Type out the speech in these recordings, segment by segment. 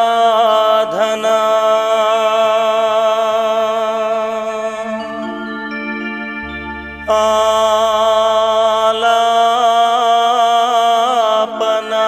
ఆరాధనా ఆలాపనా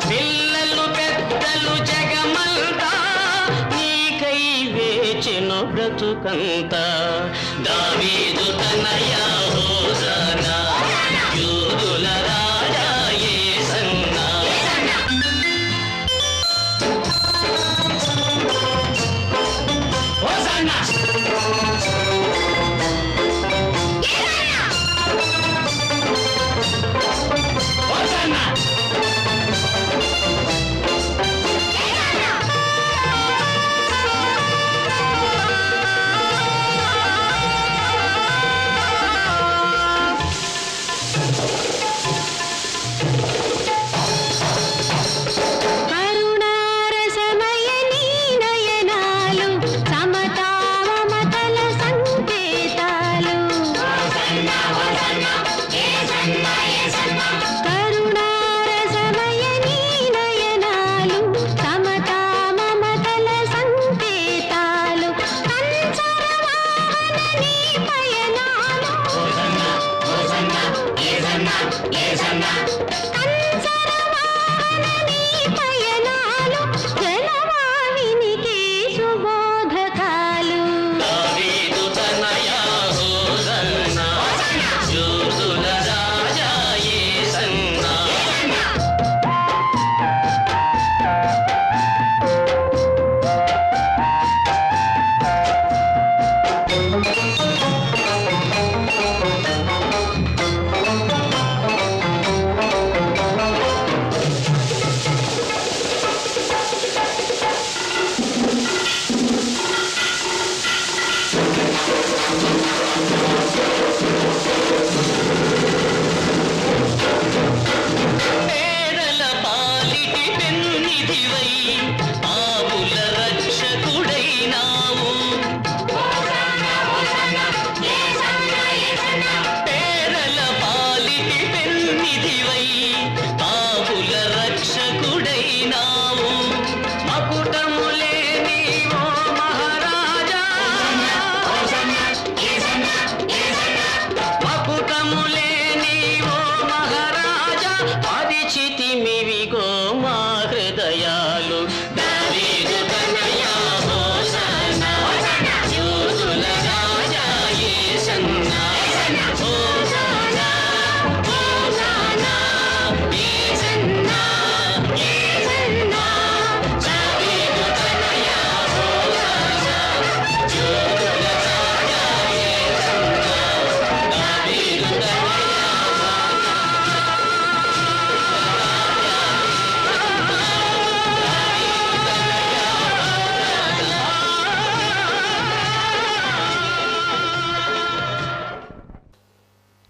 పిల్లలు పెద్దలు జగమంతా నీకై వేచెను బ్రతుకంతా దావీదు తనయా హోసన్నా యూదుల రాజా యేసన్నా హోసన్నా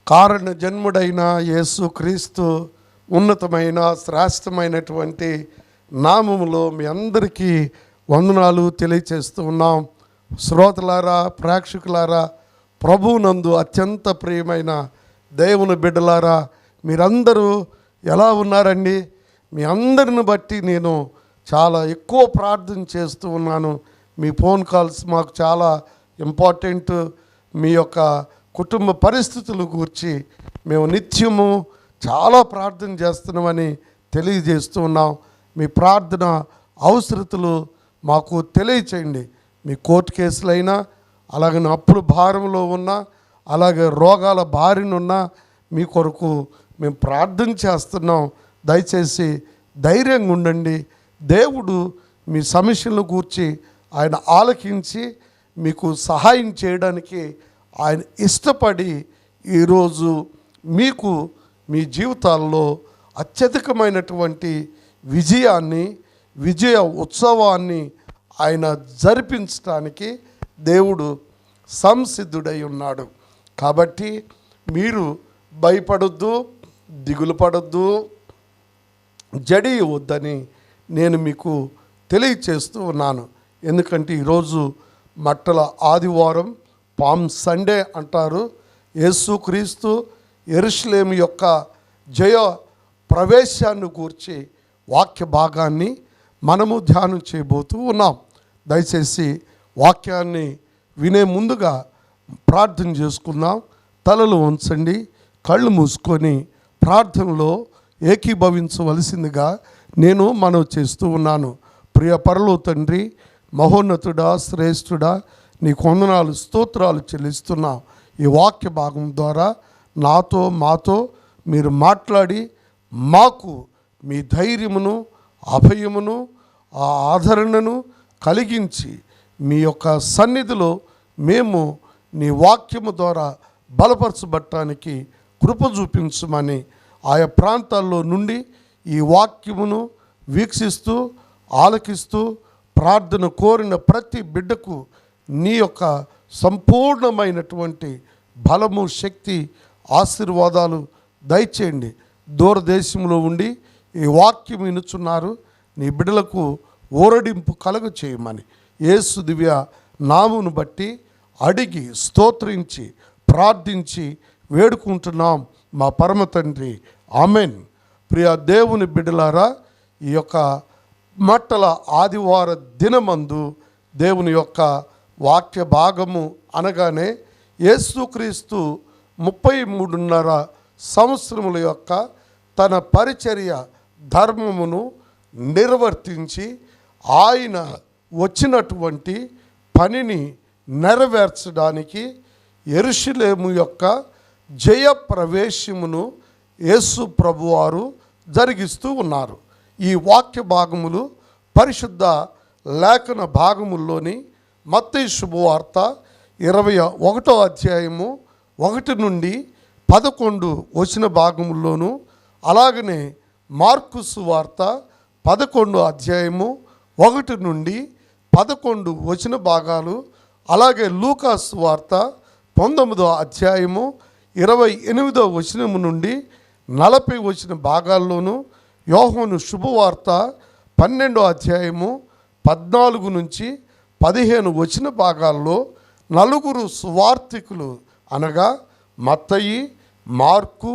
కారణ జన్ముడైన యేసుక్రీస్తు ఉన్నతమైన శ్రేష్టమైనటువంటి నామములో మీ అందరికీ వందనాలు తెలియచేస్తూ ఉన్నాం. శ్రోతలారా, ప్రేక్షకులారా, ప్రభువునందు అత్యంత ప్రియమైన దేవుని బిడ్డలారా, మీరందరూ ఎలా ఉన్నారండి? మీ అందరిని బట్టి నేను చాలా ఎక్కువ ప్రార్థన చేస్తూ ఉన్నాను. మీ ఫోన్ కాల్స్ మాకు చాలా ఇంపార్టెంట్. మీ యొక్క కుటుంబ పరిస్థితుల గురించి మేము నిత్యము చాలా ప్రార్థన చేస్తున్నామని తెలియజేస్తూ ఉన్నాం. మీ ప్రార్థన అవసరతలు మాకు తెలియచేయండి. మీ కోర్టు కేసులైనా, అలాగే అప్పుల భారంలో ఉన్నా, అలాగే రోగాల బారినున్నా మీ కొరకు మేము ప్రార్థన చేస్తున్నాం. దయచేసి ధైర్యంగా ఉండండి. దేవుడు మీ సమస్యలను గూర్చి ఆయన ఆలకించి మీకు సహాయం చేయడానికి ఆయన ఇష్టపడి ఈరోజు మీకు మీ జీవితాల్లో అత్యధికమైనటువంటి విజయ ఉత్సవాన్ని ఆయన జరిపించడానికి దేవుడు సంసిద్ధుడై ఉన్నాడు. కాబట్టి మీరు భయపడొద్దు, దిగులు పడొద్దు, జడియవద్దని నేను మీకు తెలియచేస్తూ ఉన్నాను. ఎందుకంటే ఈరోజు మట్టల ఆదివారం, పామ్ సండే అంటారు. యేసుక్రీస్తు యెరూషలేము యొక్క జయ ప్రవేశాన్ని గూర్చి వాక్య భాగాన్ని మనము ధ్యానం చేయబోతూ ఉన్నాం. దయచేసి వాక్యాన్ని వినే ముందుగా ప్రార్థన చేసుకుందాం. తలలు ఉంచండి, కళ్ళు మూసుకొని ప్రార్థనలో ఏకీభవించవలసిందిగా నేను మనవి చేస్తూ ఉన్నాను. ప్రియ పరలోక తండ్రి, మహోన్నతుడా, శ్రేష్ఠుడా, నీకు వందనాలు, స్తోత్రాలు చెల్లిస్తున్నాం. ఈ వాక్య భాగం ద్వారా మాతో మీరు మాట్లాడి మాకు మీ ధైర్యమును, అభయమును, ఆదరణను కలిగించి మీ యొక్క సన్నిధిలో మేము నీ వాక్యము ద్వారా బలపరచబడటానికి కృప చూపించమని ఆయా ప్రాంతాల్లో నుండి ఈ వాక్యమును వీక్షిస్తూ ఆలకిస్తూ ప్రార్థన కోరిన ప్రతి బిడ్డకు నీ యొక్క సంపూర్ణమైనటువంటి బలము, శక్తి, ఆశీర్వాదాలు దయచేయండి. దూరదేశంలో ఉండి ఈ వాక్యం వినుచున్నారు, నీ బిడ్డలకు ఊరడింపు కలుగ చేయమని యేసు దివ్య నామమును బట్టి అడిగి స్తోత్రించి ప్రార్థించి వేడుకుంటున్నాం మా పరమ తండ్రి, ఆమెన్. ప్రియ దేవుని బిడ్డలారా, ఈ యొక్క మట్టల ఆదివార దినమందు దేవుని యొక్క వాక్య భాగము అనగానే యేసుక్రీస్తు 33.5 సంవత్సరముల యొక్క తన పరిచర్య ధర్మమును నిర్వర్తించి ఆయన వచ్చినటువంటి పనిని నెరవేర్చడానికి యెరూషలేము యొక్క జయ ప్రవేశమును యేసు ప్రభువారు జరిగిస్తూ ఉన్నారు. ఈ వాక్య భాగములు పరిశుద్ధ లేఖన భాగముల్లోని మత్తయి శుభవార్త 21వ అధ్యాయము 1 నుండి 11 వచన భాగముల్లోను, అలాగనే మార్కు సువార్త 11వ అధ్యాయము 1 నుండి 11 వచన భాగాలు, అలాగే లూకా సువార్త 19వ అధ్యాయము 28వ వచనము నుండి 40 వచన భాగాల్లోను, యోహాను శుభవార్త 12వ అధ్యాయము 14 నుంచి 15 వచన భాగాల్లో 4 సువార్తికులు అనగా మత్తయి, మార్కు,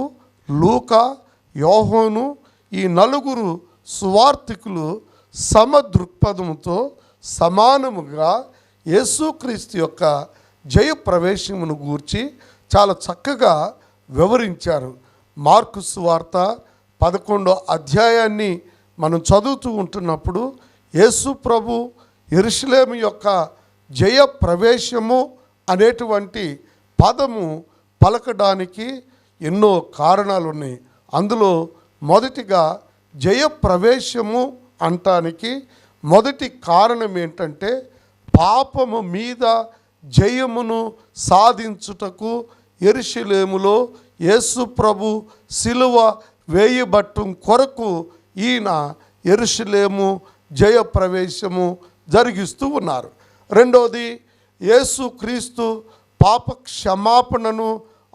లూకా, యోహాను, ఈ 4 సువార్తికులు సమదృక్పథముతో సమానముగా యేసుక్రీస్తు యొక్క జయ ప్రవేశమును గూర్చి చాలా చక్కగా వివరించారు. మార్కు సువార్త 11వ అధ్యాయాన్ని మనం చదువుతూ ఉంటున్నప్పుడు యేసు ప్రభు యెరూషలేము యొక్క జయ ప్రవేశము అనేటువంటి పదము పలకడానికి ఎన్నో కారణాలు ఉన్నాయి. అందులో మొదటిగా జయ ప్రవేశము అంటానికి మొదటి కారణం ఏంటంటే, పాపము మీద జయమును సాధించుటకు యెరూషలేములో యేసు ప్రభు సిలువ వేయబట్టం కొరకు ఈయన యెరూషలేము జయ ప్రవేశము జరిగిస్తూ ఉన్నారు. రెండోది, యేసు క్రీస్తు పాప క్షమాపణను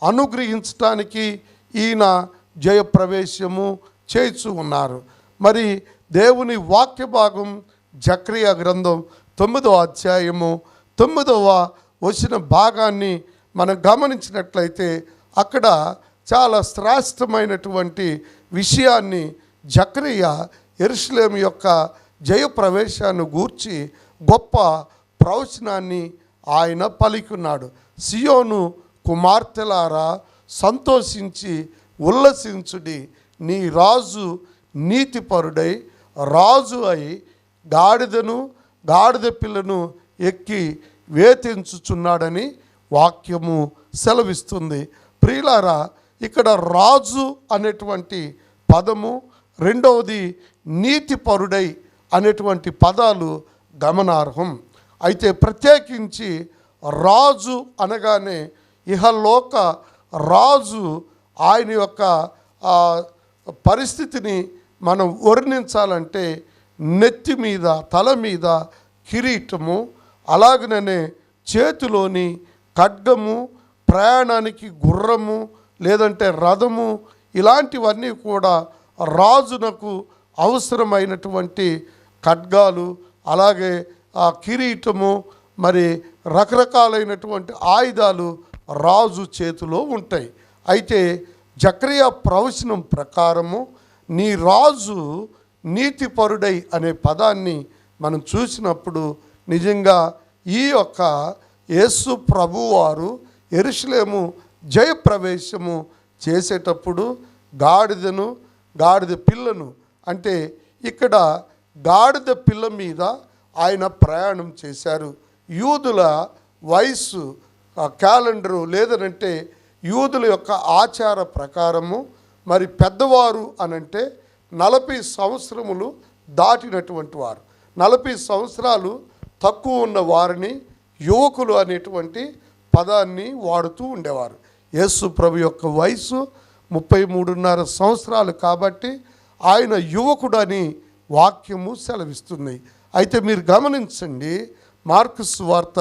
అనుగ్రహించటానికి ఈయన జయప్రవేశము చేస్తూ ఉన్నారు. మరి దేవుని వాక్య భాగం జకర్యా గ్రంథం 9వ అధ్యాయము 9వ వచన భాగాన్ని మనం గమనించినట్లయితే అక్కడ చాలా శ్రేష్టమైనటువంటి విషయాన్ని జకర్యా యెరూషలేము యొక్క జయప్రవేశాన్ని గూర్చి గొప్ప ప్రవచనాన్ని ఆయన పలికినాడు. సియోను కుమార్తెలారా సంతోషించి ఉల్లసించుడి, నీ రాజు నీతిపరుడై రాజు అయి గాడిదను గాడిద పిల్లను ఎక్కి వేధించుచున్నాడని వాక్యము సెలవిస్తుంది. ప్రియులారా, ఇక్కడ రాజు అనేటువంటి పదము, రెండవది నీతిపరుడై అనేటువంటి పదాలు గమనార్హం. అయితే ప్రత్యేకించి రాజు అనగానే ఇహలోక రాజు ఆయన యొక్క పరిస్థితిని మనం వర్ణించాలంటే నెత్తి మీద తల మీద కిరీటము, అలాగనే చేతిలోని ఖడ్గము, ప్రయాణానికి గుర్రము లేదంటే రథము, ఇలాంటివన్నీ కూడా రాజునకు అవసరమైనటువంటి ఖడ్గాలు, అలాగే ఆ కిరీటము, మరి రకరకాలైనటువంటి ఆయుధాలు రాజు చేతిలో ఉంటాయి. అయితే జకర్యా ప్రవచనం ప్రకారము నీ రాజు నీతిపరుడై అనే పదాన్ని మనం చూసినప్పుడు నిజంగా ఈ యొక్క యేసు ప్రభువారు యెరూషలేము జయప్రవేశము చేసేటప్పుడు గాడిదను గాడిద పిల్లను, అంటే ఇక్కడ గాడిద పిల్ల మీద ఆయన ప్రయాణం చేశారు. యూదుల వయస్సు క్యాలెండరు లేదనంటే యూదుల యొక్క ఆచార ప్రకారము మరి పెద్దవారు అనంటే 40 సంవత్సరములు దాటినటువంటి వారు, 40 సంవత్సరాలు తక్కువ ఉన్న వారిని యువకులు అనేటువంటి పదాన్ని వాడుతూ ఉండేవారు. యేసు ప్రభు యొక్క వయసు 33.5 సంవత్సరాలు కాబట్టి ఆయన యువకుడని వాక్యము సెలవిస్తుంది. అయితే మీరు గమనించండి, మార్కు సువార్త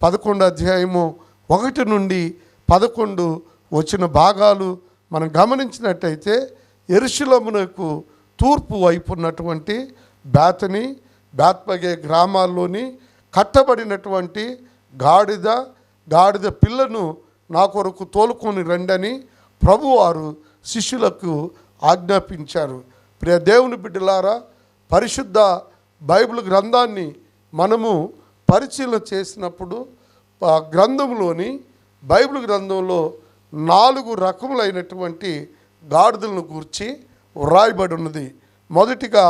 11వ అధ్యాయము 1 నుండి 11 వచ్చిన భాగాలు మనం గమనించినట్టయితే యెరూషలేమునకు తూర్పు వైపు ఉన్నటువంటి బేత్పగే గ్రామాల్లోని కట్టబడినటువంటి గాడిద పిల్లను నా కొరకు తోలుకొని రండని ప్రభువారు శిష్యులకు ఆజ్ఞాపించారు. ప్రియ దేవుని బిడ్డలారా, పరిశుద్ధ బైబిల్ గ్రంథాన్ని మనము పరిశీలన చేసినప్పుడు గ్రంథంలోని బైబిల్ గ్రంథంలో 4 రకములైనటువంటి గాడిదలను గూర్చి వ్రాయబడి ఉన్నది. మొదటిగా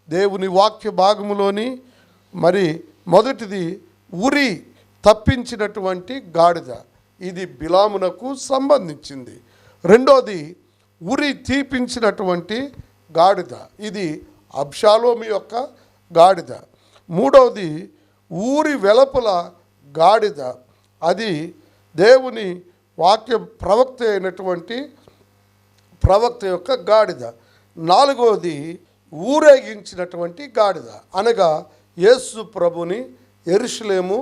దేవుని వాక్య భాగములోని మరి మొదటిది ఉరి తప్పించినటువంటి గాడిద, ఇది బిలామునకు సంబంధించింది. రెండోది ఉరి తీపించినటువంటి గాడిద, ఇది అబ్షాలోము యొక్క గాడిద. మూడవది ఊరి వెలుపల గాడిద, అది దేవుని వాక్య ప్రవక్త అయినటువంటి ప్రవక్త యొక్క గాడిద. నాలుగవది ఊరేగించినటువంటి గాడిద, అనగా యేసు ప్రభుని యెరూషలేము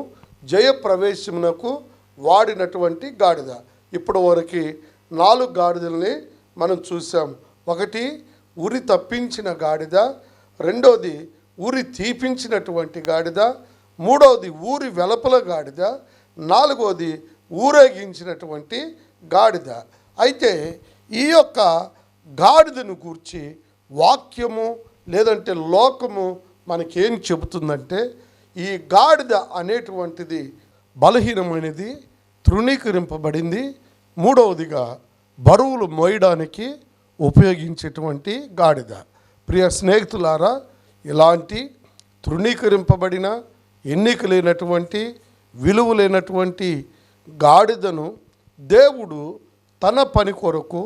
జయప్రవేశమునకు వాడినటువంటి గాడిద. ఇప్పటి వరకు 4 గాడిదల్ని మనం చూసాం. ఒకటి ఉరి తప్పించిన గాడిద, రెండోది ఊరి తీపించినటువంటి గాడిద, మూడవది ఊరి వెలుపల గాడిద, నాలుగవది ఊరేగించినటువంటి గాడిద. అయితే ఈ యొక్క గాడిదను గూర్చి వాక్యము లేదంటే లోకము మనకేం చెబుతుందంటే, ఈ గాడిద అనేటువంటిది బలహీనమైనది, తృణీకరింపబడింది. మూడవదిగా బరువులు మోయడానికి ఉపయోగించేటువంటి గాడిద. ప్రియ స్నేహితులారా, ఇలాంటి తృణీకరింపబడిన ఎన్నిక లేనటువంటి విలువ లేనటువంటి గాడిదను దేవుడు తన పని కొరకు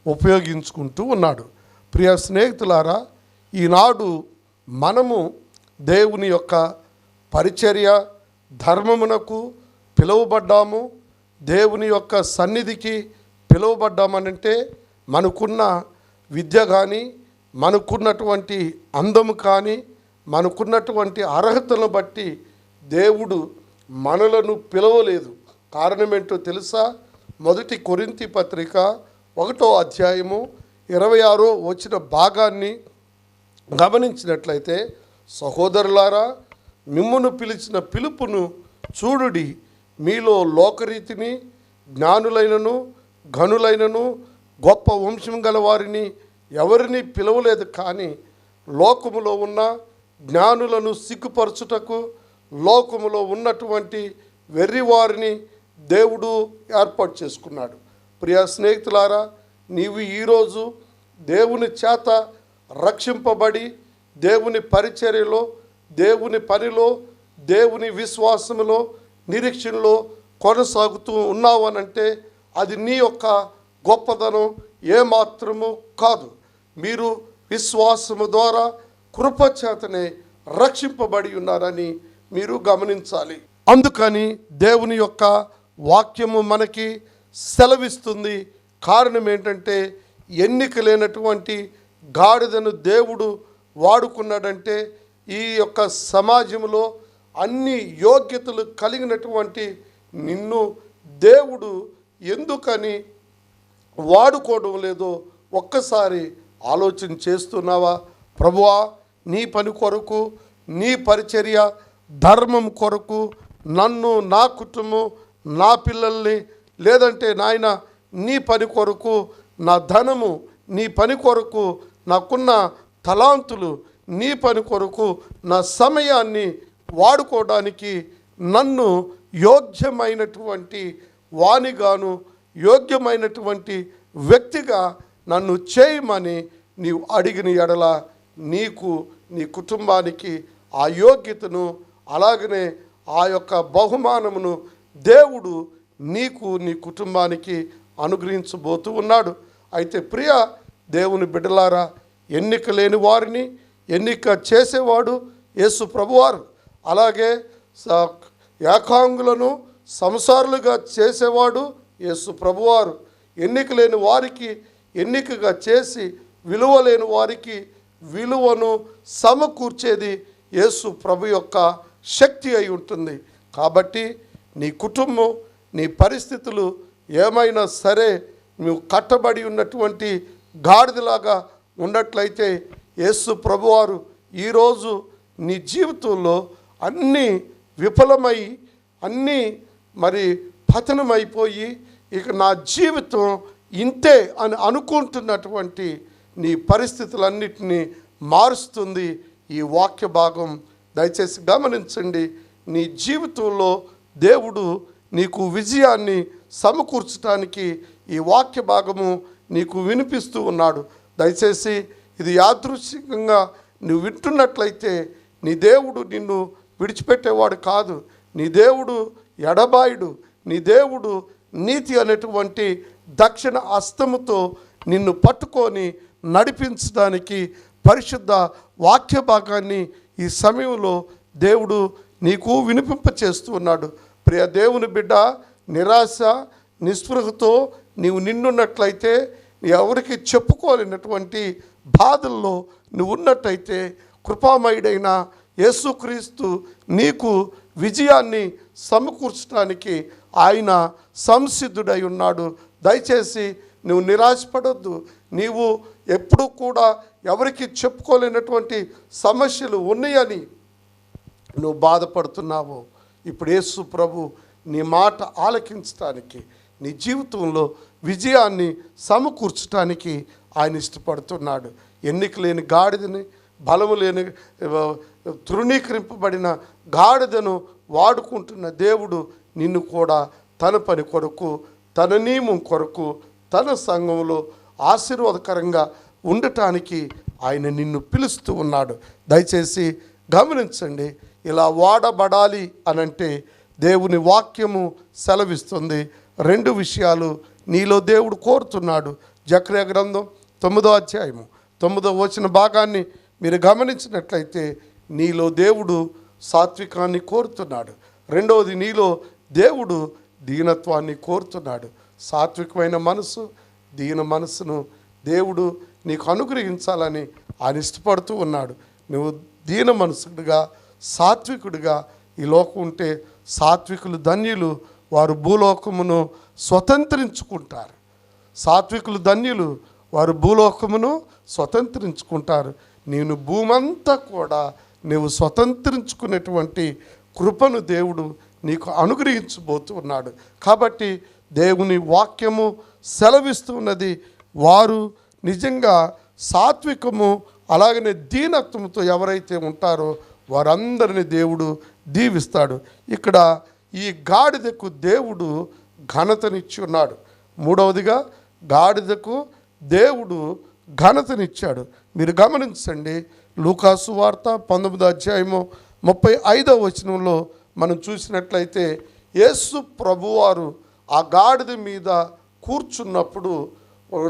ఉపయోగించుకుంటూ ఉన్నాడు. ప్రియ స్నేహితులారా, ఈనాడు మనము దేవుని యొక్క పరిచర్య ధర్మమునకు పిలువబడ్డాము, దేవుని యొక్క సన్నిధికి పిలువబడ్డామనంటే మనకున్న విద్య కానీ, మనకున్నటువంటి అందము కానీ, మనకున్నటువంటి అర్హతను బట్టి దేవుడు మనలను పిలవలేదు. కారణం ఏంటో తెలుసా? మొదటి కొరింథీ పత్రిక 1వ అధ్యాయము 26వ వచన భాగాన్ని గమనించినట్లయితే, సహోదరులారా, మిమ్మును పిలిచిన పిలుపును చూడుడి, మీలో లోకరీతిని జ్ఞానులైనను ఘనులైనను గొప్ప వంశం గల వారిని ఎవరిని పిలవలేదు. కానీ లోకములో ఉన్న జ్ఞానులను సిగ్గుపరచుటకు లోకములో ఉన్నటువంటి వెర్రివారిని దేవుడు ఏర్పాటు చేసుకున్నాడు. ప్రియ స్నేహితులారా, నీవు ఈరోజు దేవుని చేత రక్షింపబడి దేవుని పరిచర్యలో, దేవుని పనిలో, దేవుని విశ్వాసములో, నిరీక్షణలో కొనసాగుతూ ఉన్నావనంటే అది నీ యొక్క గొప్పదనం ఏమాత్రము కాదు. మీరు విశ్వాసము ద్వారా కృపచేతనే రక్షింపబడి ఉన్నారని మీరు గమనించాలి. అందుకని దేవుని యొక్క వాక్యము మనకి సెలవిస్తుంది. కారణం ఏంటంటే, ఎన్నిక లేనటువంటి గాడిదను దేవుడు వాడుకున్నాడంటే, ఈ యొక్క సమాజంలో అన్ని యోగ్యతలు కలిగినటువంటి నిన్ను దేవుడు ఎందుకని వాడుకోవడం లేదో ఒక్కసారి ఆలోచన చేస్తున్నావా? ప్రభువా, నీ పని కొరకు, నీ పరిచర్య ధర్మం కొరకు నన్ను, నా కుటుంబం, నా పిల్లల్ని, లేదంటే నాయన నీ పని కొరకు నా ధనము, నీ పని కొరకు నాకున్న తలాంతులు, నీ పని కొరకు నా సమయాన్ని వాడుకోవడానికి నన్ను యోగ్యమైనటువంటి వానిగాను, యోగ్యమైనటువంటి వ్యక్తిగా నన్ను చేయమని నీవు అడిగిన ఎడల నీకు, నీ కుటుంబానికి ఆ యోగ్యతను, అలాగనే ఆ యొక్క బహుమానమును దేవుడు నీకు, నీ కుటుంబానికి అనుగ్రహించబోతూ ఉన్నాడు. అయితే ప్రియ దేవుని బిడ్డలారా, ఎన్నిక లేని వారిని ఎన్నిక చేసేవాడు యేసు ప్రభువారు. అలాగే ఏకాంగులను సంసారులుగా చేసేవాడు యేసు ప్రభువారు. ఎన్నిక లేని వారికి ఎన్నికగా చేసి విలువ లేని వారికి విలువను సమకూర్చేది యేసు ప్రభు యొక్క శక్తి అయి ఉంటుంది. కాబట్టి నీ కుటుంబం, నీ పరిస్థితులు ఏమైనా సరే నువ్వు కట్టబడి ఉన్నటువంటి గాడిదలాగా ఉన్నట్లయితే యేసు ప్రభువారు ఈరోజు నీ జీవితంలో అన్నీ విఫలమై, అన్నీ మరి పతనమైపోయి, ఇక నా జీవితం ఇంతే అని అనుకుంటున్నటువంటి నీ పరిస్థితులన్నిటినీ మారుస్తుంది ఈ వాక్య భాగం. దయచేసి గమనించండి. నీ జీవితంలో దేవుడు నీకు విజయాన్ని సమకూర్చడానికి ఈ వాక్య భాగము నీకు వినిపిస్తూ ఉన్నాడు. దయచేసి ఇది యాదృచ్ఛికంగా నువ్వు వింటున్నట్లయితే నీ దేవుడు నిన్ను విడిచిపెట్టేవాడు కాదు. నీ దేవుడు ఎడబాయుడు. నీ దేవుడు నీతి అనేటువంటి దక్షిణ హస్తముతో నిన్ను పట్టుకొని నడిపించడానికి పరిశుద్ధ వాక్య భాగాన్ని ఈ సమయంలో దేవుడు నీకు వినిపింపచేస్తూ ఉన్నాడు. ప్రియ దేవుని బిడ్డ, నిరాశ నిస్పృహతో నీవు నిన్నున్నట్లయితే, ఎవరికి చెప్పుకోలేనటువంటి బాధల్లో నువ్వు ఉన్నట్టయితే, కృపామయుడైన యేసుక్రీస్తు నీకు విజయాన్ని సమకూర్చడానికి ఆయన సంసిద్ధుడై ఉన్నాడు. దయచేసి నువ్వు నిరాశపడొద్దు. నీవు ఎప్పుడు కూడా ఎవరికి చెప్పుకోలేనటువంటి సమస్యలు ఉన్నాయని నువ్వు బాధపడుతున్నావు. ఇప్పుడు యేసు ప్రభు నీ మాట ఆలకించడానికి, నీ జీవితంలో విజయాన్ని సమకూర్చడానికి ఆయన ఇష్టపడుతున్నాడు. ఎన్నిక లేని గాడిదని, బలము లేని తృణీకరింపబడిన గాడిదను వాడుకుంటున్న దేవుడు నిన్ను కూడా తన పని కొరకు, తన నియమం కొరకు, తన సంఘంలో ఆశీర్వాదకరంగా ఉండటానికి ఆయన నిన్ను పిలుస్తూ ఉన్నాడు. దయచేసి గమనించండి. ఇలా వాడబడాలి అనంటే దేవుని వాక్యము సెలవిస్తుంది. 2 విషయాలు నీలో దేవుడు కోరుతున్నాడు. జకర్యా గ్రంథం 9వ అధ్యాయము 9వ వచన భాగాన్ని మీరు గమనించినట్లయితే, నీలో దేవుడు సాత్వికాన్ని కోరుతున్నాడు. రెండవది, నీలో దేవుడు దీనత్వాన్ని కోరుతున్నాడు. సాత్వికమైన మనసు, దీన మనసును దేవుడు నీకు అనుగ్రహించాలని ఆయన ఇష్టపడుతూ ఉన్నాడు. నువ్వు దీన మనసుడిగా, సాత్వికుడిగా ఈ లోకం ఉంటే, సాత్వికులు ధన్యులు వారు భూలోకమును స్వతంత్రించుకుంటారు. సాత్వికులు ధన్యులు, వారు భూలోకమును స్వతంత్రించుకుంటారు. నేను భూమంతా కూడా నీవు స్వతంత్రించుకునేటువంటి కృపను దేవుడు నీకు అనుగ్రహించబోతున్నాడు. కాబట్టి దేవుని వాక్యము సెలవిస్తున్నది, వారు నిజంగా సాత్వికము అలాగనే దీనత్వముతో ఎవరైతే ఉంటారో వారందరిని దేవుడు దీవిస్తాడు. ఇక్కడ ఈ గాడిదకు దేవుడు ఘనతనిచ్చి ఉన్నాడు. మూడవదిగా గాడిదకు దేవుడు ఘనతనిచ్చాడు. మీరు గమనించండి, లూకాసు వార్త 19వ అధ్యాయము 35వ వచనంలో మనం చూసినట్లయితే యేసు ప్రభువారు ఆ గాడిద మీద కూర్చున్నప్పుడు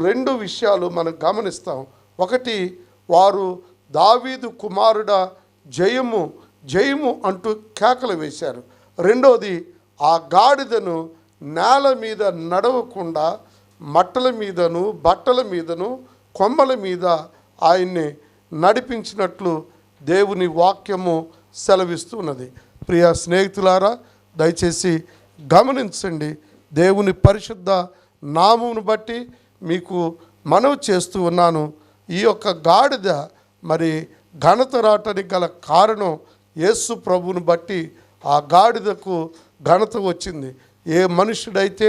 రెండు విషయాలు మనం గమనిస్తాం. ఒకటి, వారు దావీదు కుమారుడా జయము జయము అంటూ కేకలు వేశారు. రెండోది, ఆ గాడిదను నేల మీద నడవకుండా మట్టల మీదను బట్టల మీదను కొమ్మల మీద ఆయన్ని నడిపించినట్లు దేవుని వాక్యము సెలవిస్తున్నది. ప్రియ స్నేహితులారా, దయచేసి గమనించండి. దేవుని పరిశుద్ధ నామమును బట్టి మీకు మనవి చేస్తూ ఉన్నాను. ఈ యొక్క గాడిద మరి ఘనత రావటానికి గల కారణం యేసు ప్రభువుని బట్టి ఆ గాడిదకు ఘనత వచ్చింది. ఏ మనుషుడైతే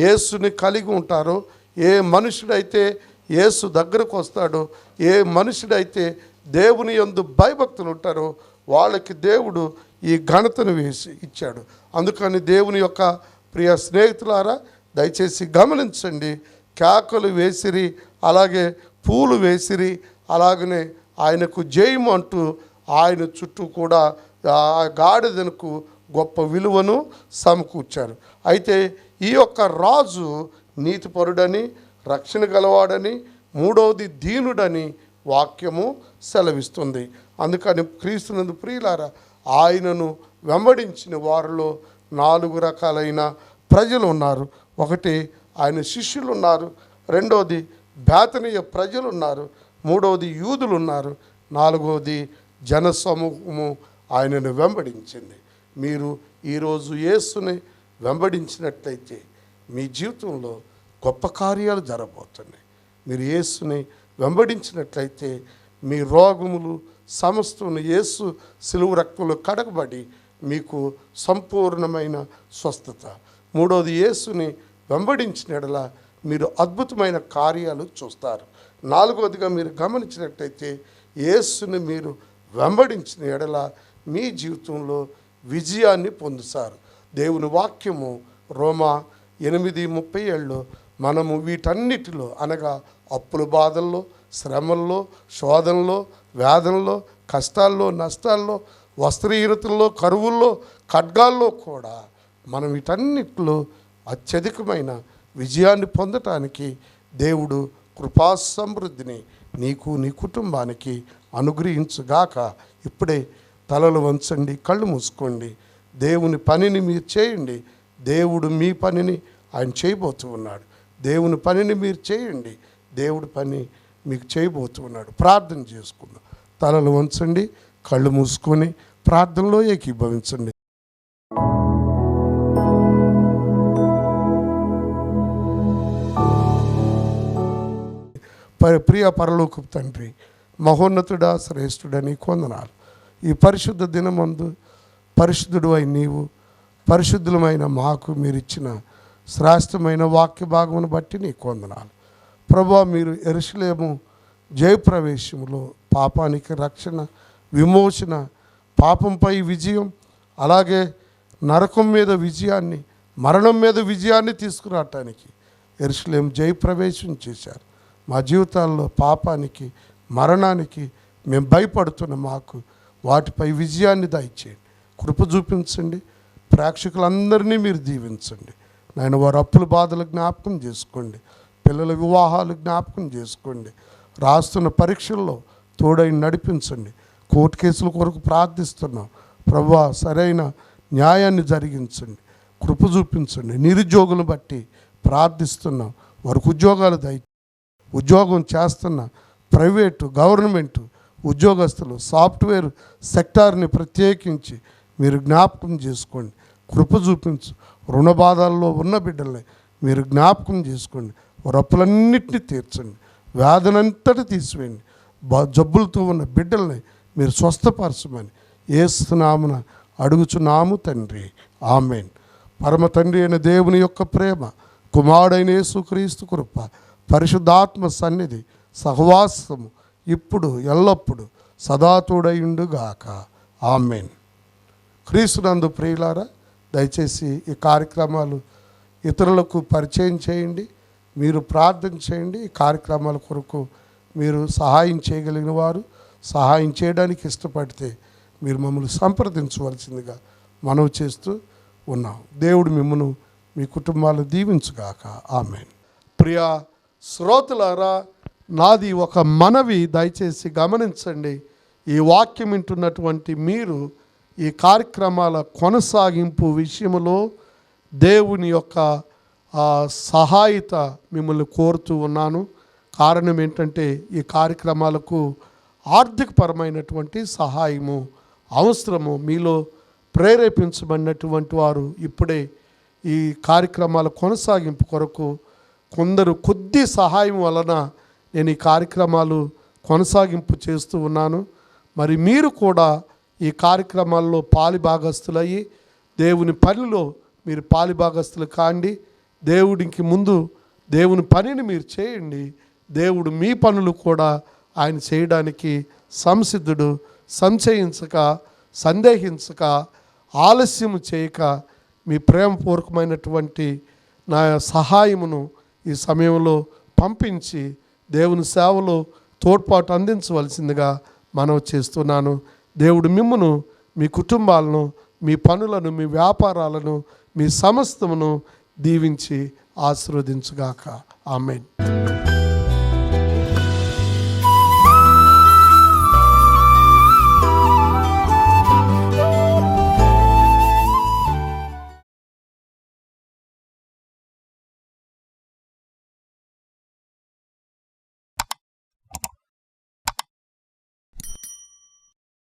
యేసుని కలిగి ఉంటారో, ఏ మనుషుడైతే యేసు దగ్గరకు వస్తాడో, ఏ మనుషుడైతే దేవుని యందు భయభక్తులు ఉంటారో వాళ్ళకి దేవుడు ఈ ఘనతను వేసి ఇచ్చాడు. అందుకని దేవుని యొక్క ప్రియ స్నేహితులారా, దయచేసి గమనించండి. కేకలు వేసిరి, అలాగే పూలు వేసిరి, అలాగనే ఆయనకు జయము అంటూ ఆయన చుట్టూ కూడా ఆ గాడిదకు గొప్ప విలువను సమకూర్చారు. అయితే ఈ యొక్క రాజు నీతిపరుడని, రక్షణ గలవాడని, మూడవది దీనుడని వాక్యము సెలవిస్తుంది. అందుకని క్రీస్తునందు ప్రియులారా, ఆయనను వెంబడించిన వారిలో 4 రకాలైన ప్రజలు ఉన్నారు. ఒకటి, ఆయన శిష్యులు ఉన్నారు. రెండవది, బేతనీయ ప్రజలు ఉన్నారు. మూడవది, యూదులు ఉన్నారు. నాలుగవది, జనసమూహము ఆయనను వెంబడించింది. మీరు ఈరోజు యేసుని వెంబడించినట్లయితే మీ జీవితంలో గొప్ప కార్యాలు జరగబోతున్నాయి. మీరు యేసుని వెంబడించినట్లయితే మీ రోగములు సమస్తము యేసు సిలువ రక్తంలో కడగబడి మీకు సంపూర్ణమైన స్వస్థత. మూడవది, యేసుని వెంబడించిన ఎడల మీరు అద్భుతమైన కార్యాలు చూస్తారు. నాలుగవదిగా మీరు గమనించినట్లయితే యేసుని మీరు వెంబడించిన ఎడల మీ జీవితంలో విజయాన్ని పొందుతారు. దేవుని వాక్యము రోమా 8:37 మనము వీటన్నిటిలో అనగా అప్పుల బాధల్లో, శ్రమల్లో, శోధనలో, వేదనలో, కష్టాల్లో, నష్టాల్లో, వస్త్రహీనతల్లో, కరువుల్లో, ఖడ్గాల్లో కూడా మనం వీటన్నిటిలో అత్యధికమైన విజయాన్ని పొందటానికి దేవుడు కృపా సమృద్ధిని నీకు నీ కుటుంబానికి అనుగ్రహించుగాక. ఇప్పుడే తలలు వంచండి, కళ్ళు మూసుకోండి. దేవుని పనిని మీరు చేయండి. దేవుడు మీ పనిని ఆయన చేయబోతూ ఉన్నాడు. దేవుని పనిని మీరు చేయండి. దేవుడి పని మీకు చేయబోతూ ఉన్నాడు. ప్రార్థన చేసుకుందాం. తలలు వంచండి, కళ్ళు మూసుకొని ప్రార్థనలో ఏకీభవించండి. ప్రియ పరలోకపు తండ్రి, మహోన్నతుడా, శ్రేష్ఠుడా, నీకు వందనాలు. ఈ పరిశుద్ధ దినమందు పరిశుద్ధుడు అయిన నీవు, పరిశుద్ధులమైన మాకు మీరు ఇచ్చిన శ్రేష్టమైన వాక్య భాగమును బట్టి నీకు వందనాలు. ప్రభువా, మీరు యెరూషలేము జయప్రవేశములో పాపానికి రక్షణ, విమోచన, పాపంపై విజయం, అలాగే నరకం మీద విజయాన్ని, మరణం మీద విజయాన్ని తీసుకురావటానికి యెరూషలేము జయప్రవేశం చేశారు. మా జీవితాల్లో పాపానికి, మరణానికి మేము భయపడుతున్న మాకు వాటిపై విజయాన్ని దయచేయండి. కృప చూపించండి. ప్రేక్షకులందరినీ మీరు దీవించండి. నాయన, వారి అప్పుల బాధలు జ్ఞాపకం చేసుకోండి. పిల్లల వివాహాలు జ్ఞాపకం చేసుకోండి. రాస్తున్న పరీక్షల్లో తోడై నడిపించండి. కోర్టు కేసుల కొరకు ప్రార్థిస్తున్నాం. ప్రభువా, సరైన న్యాయాన్ని జరిగించండి. కృప చూపించండి. నిరుద్యోగులను బట్టి ప్రార్థిస్తున్నాం. వారికి ఉద్యోగాలు ఉద్యోగం చేస్తున్న ప్రైవేటు, గవర్నమెంటు ఉద్యోగస్తులు, సాఫ్ట్వేర్ సెక్టార్ని ప్రత్యేకించి మీరు జ్ఞాపకం చేసుకోండి. కృప చూపించు. రుణబాధల్లో ఉన్న బిడ్డల్ని మీరు జ్ఞాపకం చేసుకోండి. వారి అప్పులన్నింటినీ తీర్చండి, వ్యాధనంతటి తీసివేయండి. జబ్బులతో ఉన్న బిడ్డల్ని మీరు స్వస్థపరచమని యేసు నామమున అడుగుచున్నాము తండ్రి, ఆమేన్. పరమ తండ్రి అయిన దేవుని యొక్క ప్రేమ, కుమారుడైన యేసుక్రీస్తు కృప, పరిశుద్ధాత్మ సన్నిధి, సహవాసము ఇప్పుడు ఎల్లప్పుడు సదా తోడయుండుగాక, ఆమేన్. క్రీస్తునందు ప్రియులారా, దయచేసి ఈ కార్యక్రమాలు ఇతరులకు పరిచయం చేయండి. మీరు ప్రార్థన చేయండి. ఈ కార్యక్రమాల కొరకు మీరు సహాయం చేయగలిగిన వారు సహాయం చేయడానికి ఇష్టపడితే మీరు మమ్మల్ని సంప్రదించవలసిందిగా మనవి చేస్తూ ఉన్నాం. దేవుడు మిమ్మల్ని మీ కుటుంబాలు దీవించుగాక, ఆమేన్. ప్రియ శ్రోతలారా, నాది ఒక మనవి, దయచేసి గమనించండి. ఈ వాక్యం వింటున్నటువంటి మీరు ఈ కార్యక్రమాల కొనసాగింపు విషయంలో దేవుని యొక్క సహాయత మిమ్మల్ని కోరుతూ ఉన్నాను. కారణం ఏంటంటే ఈ కార్యక్రమాలకు ఆర్థికపరమైనటువంటి సహాయము అవసరము. మీలో ప్రేరేపించబడినటువంటి వారు ఇప్పుడే ఈ కార్యక్రమాల కొనసాగింపు కొరకు కొందరు కొద్ది సహాయం వలన నేను ఈ కార్యక్రమాలు కొనసాగింపు చేస్తూ ఉన్నాను. మరి మీరు కూడా ఈ కార్యక్రమాల్లో పాలిభాగస్తులయ్యి దేవుని పనిలో మీరు పాలిభాగస్తులు కాండి. దేవుడికి ముందు దేవుని పనిని మీరు చేయండి. దేవుడు మీ పనులు కూడా ఆయన చేయడానికి సంసిద్ధుడు. సంశయించక, సందేహించక, ఆలస్యము చేయక మీ ప్రేమపూర్వకమైనటువంటి నా సహాయమును ఈ సమయంలో పంపించి దేవుని సేవలో తోడ్పాటు అందించవలసిందిగా మనవి చేస్తున్నాను. దేవుడు మిమ్మును, మీ కుటుంబాలను, మీ పనులను, మీ వ్యాపారాలను, మీ సమస్తమును దీవించి ఆశీర్వదించుగాక, ఆమేన్.